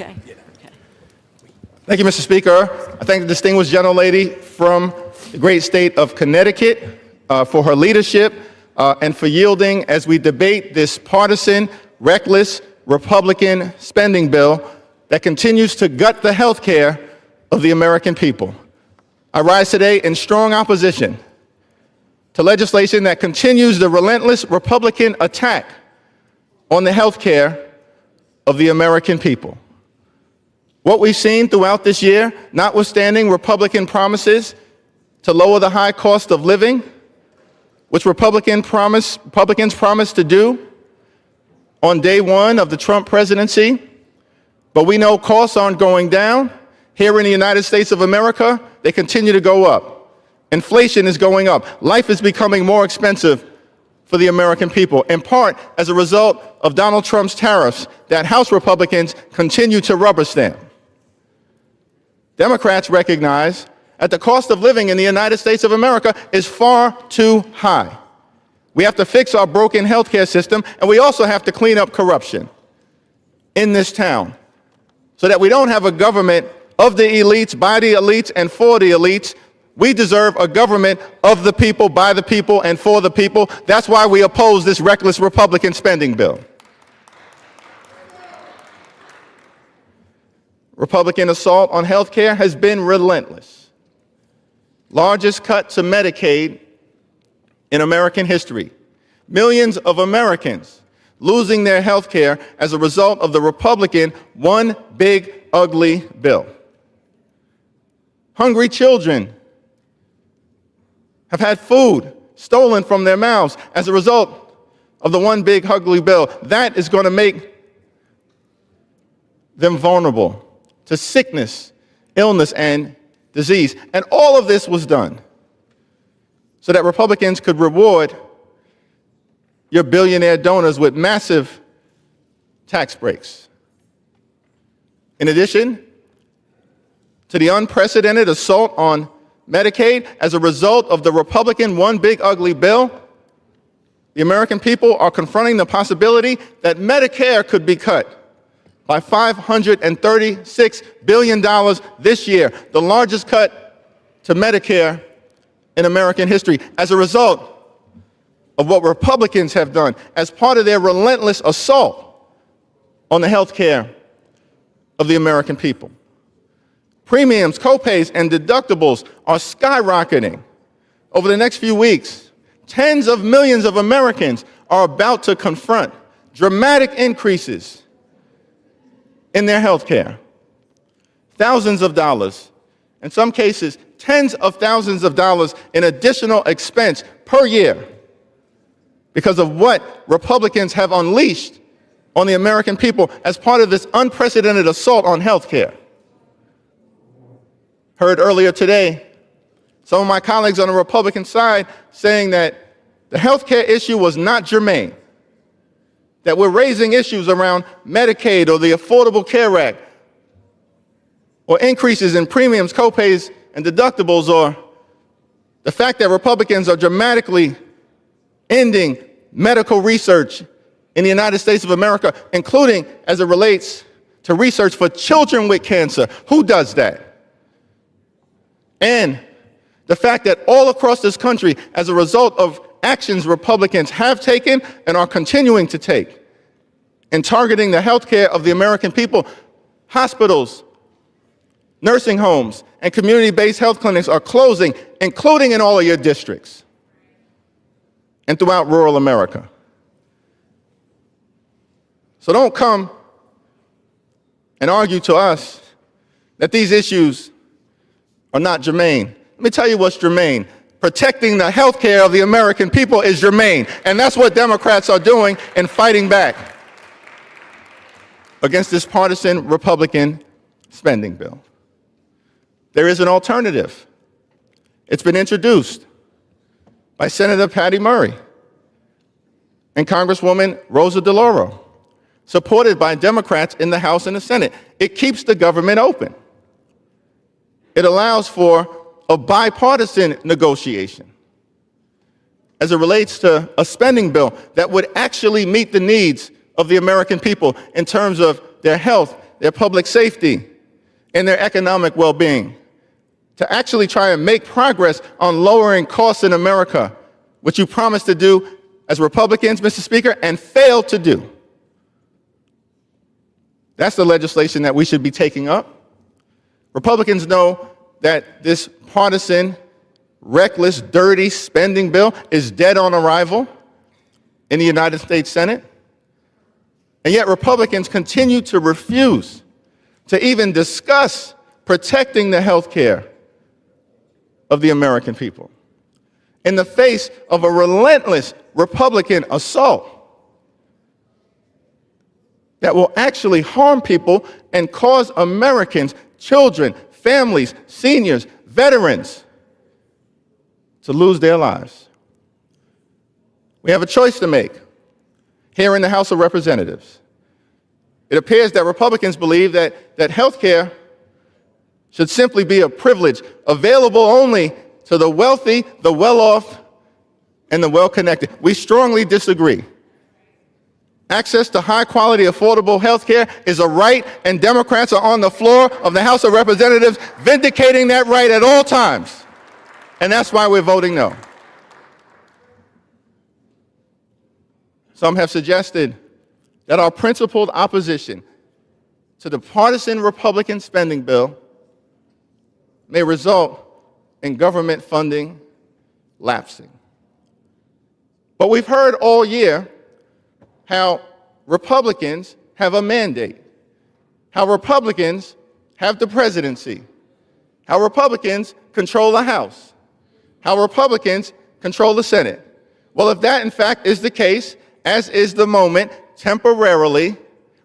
Okay. Thank you, Mr. Speaker. I thank the distinguished gentlelady from the great state of Connecticut for her leadership and for yielding as we debate this partisan, reckless Republican spending bill that continues to gut the health care of the American people. I rise today in strong opposition to legislation that continues the relentless Republican attack on the health care of the American people. What we've seen throughout this year, notwithstanding Republican promises to lower the high cost of living, which Republicans promised to do on day one of the Trump presidency, but we know costs aren't going down. Here in the United States of America, they continue to go up. Inflation is going up. Life is becoming more expensive for the American people, in part as a result of Donald Trump's tariffs that House Republicans continue to rubber stamp. Democrats recognize that the cost of living in the United States of America is far too high. We have to fix our broken healthcare system, and we also have to clean up corruption in this town so that we don't have a government of the elites, by the elites, and for the elites. We deserve a government of the people, by the people, and for the people. That's why we oppose this reckless Republican spending bill. Republican assault on health care has been relentless. Largest cut to Medicaid in American history. Millions of Americans losing their health care as a result of the Republican one big ugly bill. Hungry children have had food stolen from their mouths as a result of the one big ugly bill. That is going to make them vulnerable to sickness, illness, and disease. And all of this was done so that Republicans could reward your billionaire donors with massive tax breaks. In addition to the unprecedented assault on Medicaid as a result of the Republican one big ugly bill, the American people are confronting the possibility that Medicare could be cut by $536 billion this year, the largest cut to Medicare in American history, as a result of what Republicans have done as part of their relentless assault on the health care of the American people. Premiums, copays, and deductibles are skyrocketing. Over the next few weeks, tens of millions of Americans are about to confront dramatic increases in their health care. Thousands of dollars, in some cases, tens of thousands of dollars in additional expense per year because of what Republicans have unleashed on the American people as part of this unprecedented assault on health care. Heard earlier today some of my colleagues on the Republican side saying that the health care issue was not germane, that we're raising issues around Medicaid or the Affordable Care Act, or increases in premiums, copays, and deductibles, or the fact that Republicans are dramatically ending medical research in the United States of America, including as it relates to research for children with cancer. Who does that? And the fact that all across this country, as a result of actions Republicans have taken and are continuing to take in targeting the health care of the American people, hospitals, nursing homes, and community-based health clinics are closing, including in all of your districts and throughout rural America. So don't come and argue to us that these issues are not germane. Let me tell you what's germane. Protecting the health care of the American people is germane, and that's what Democrats are doing in fighting back against this partisan Republican spending bill. There is an alternative. It's been introduced by Senator Patty Murray and Congresswoman Rosa DeLauro, supported by Democrats in the House and the Senate. It keeps the government open. It allows for a bipartisan negotiation as it relates to a spending bill that would actually meet the needs of the American people in terms of their health their public safety, and their economic well-being, to actually try and make progress on lowering costs in America, which you promised to do as Republicans, Mr. Speaker, and failed to do. That's the legislation that we should be taking up. Republicans know that this partisan, reckless, dirty spending bill is dead on arrival in the United States Senate. And yet Republicans continue to refuse to even discuss protecting the health care of the American people in the face of a relentless Republican assault that will actually harm people and cause Americans, children, families, seniors, veterans, to lose their lives. We have a choice to make here in the House of Representatives. It appears that Republicans believe that health care should simply be a privilege available only to the wealthy, the well-off, and the well-connected. We strongly disagree. Access to high-quality, affordable health care is a right, and Democrats are on the floor of the House of Representatives vindicating that right at all times. And that's why we're voting no. Some have suggested that our principled opposition to the partisan Republican spending bill may result in government funding lapsing. But we've heard all year how Republicans have a mandate, how Republicans have the presidency, how Republicans control the House, how Republicans control the Senate. Well, if that in fact is the case, as is the moment, temporarily,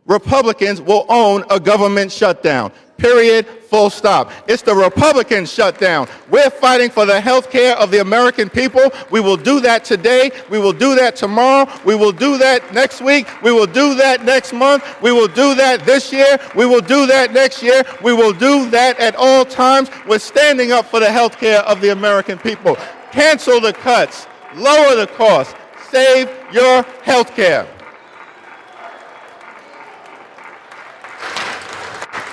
Republicans will own a government shutdown. Period, full stop. It's the Republican shutdown. We're fighting for the health care of the American people. We will do that today. We will do that tomorrow. We will do that next week. We will do that next month. We will do that this year. We will do that next year. We will do that at all times. We're standing up for the health care of the American people. Cancel the cuts. Lower the costs. Save your health care.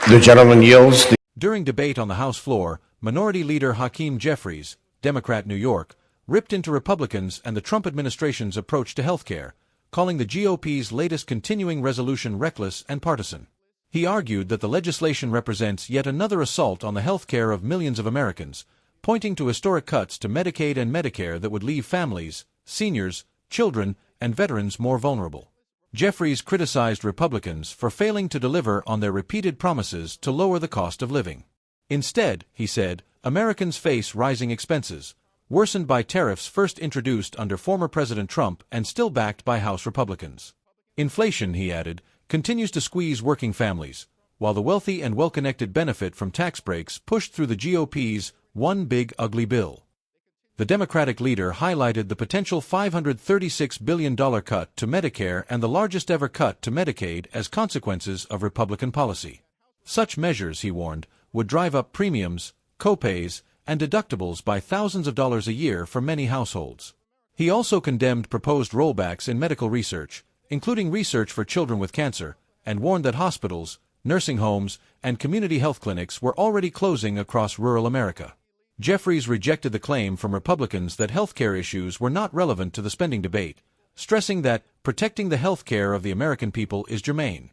The gentleman yields. During debate on the House floor, Minority Leader Hakeem Jeffries, Democrat, New York, ripped into Republicans and the Trump administration's approach to health care, calling the GOP's latest continuing resolution reckless and partisan. He argued that the legislation represents yet another assault on the health care of millions of Americans, pointing to historic cuts to Medicaid and Medicare that would leave families, seniors, children, and veterans more vulnerable. Jeffries criticized Republicans for failing to deliver on their repeated promises to lower the cost of living. Instead, he said, Americans face rising expenses, worsened by tariffs first introduced under former President Trump and still backed by House Republicans. Inflation, he added, continues to squeeze working families, while the wealthy and well-connected benefit from tax breaks pushed through the GOP's One Big Ugly Bill. The Democratic leader highlighted the potential $536 billion cut to Medicare and the largest ever cut to Medicaid as consequences of Republican policy. Such measures, he warned, would drive up premiums, co-pays, and deductibles by thousands of dollars a year for many households. He also condemned proposed rollbacks in medical research, including research for children with cancer, and warned that hospitals, nursing homes, and community health clinics were already closing across rural America. Jeffries rejected the claim from Republicans that health care issues were not relevant to the spending debate, stressing that protecting the health care of the American people is germane.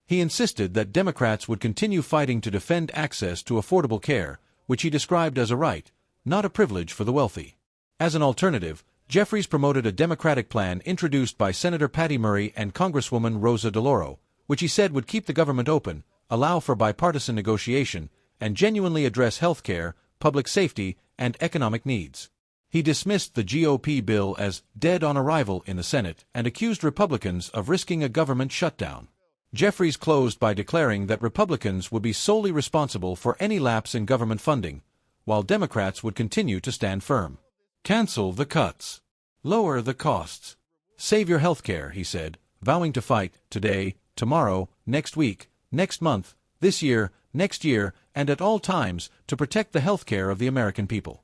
He insisted that Democrats would continue fighting to defend access to affordable care, which he described as a right, not a privilege for the wealthy. As an alternative, Jeffries promoted a Democratic plan introduced by Senator Patty Murray and Congresswoman Rosa DeLauro, which he said would keep the government open, allow for bipartisan negotiation, and genuinely address health care, public safety, and economic needs. He dismissed the GOP bill as dead on arrival in the Senate and accused Republicans of risking a government shutdown. Jeffries closed by declaring that Republicans would be solely responsible for any lapse in government funding, while Democrats would continue to stand firm. Cancel the cuts. Lower the costs. Save your health care, he said, vowing to fight today, tomorrow, next week, next month, this year, next year, and at all times to protect the health care of the American people.